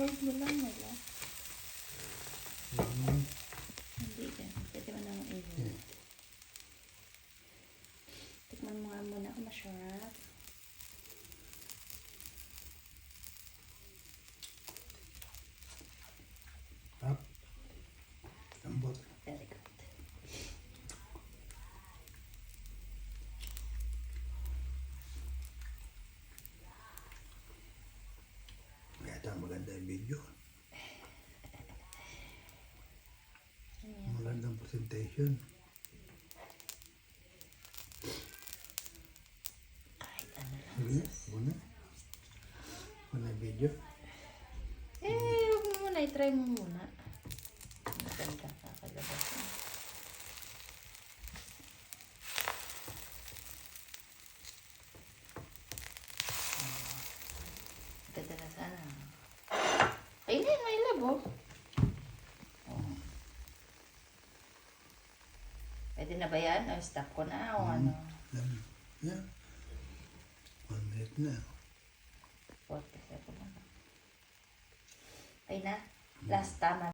I-hold mo lang nila. Hmm. Hindi ka. Pwede mo nang i-hold. Tikman mo nga muna kung masarap. Up. Lambot. Very good. Kaya maganda yung video. Ayan. Magandang presentation. Kahit ano lang. Sige, muna. Muna yung video. Huwag mo muna. I-try mo muna. Maganda kakalabas mo. Ganda na sana. Ay, hindi. May labo. Oh. Pwede na ba yan? O, stop ko na o ano? Yeah. 1 minute na. 40 seconds na. Ay na. Last tama.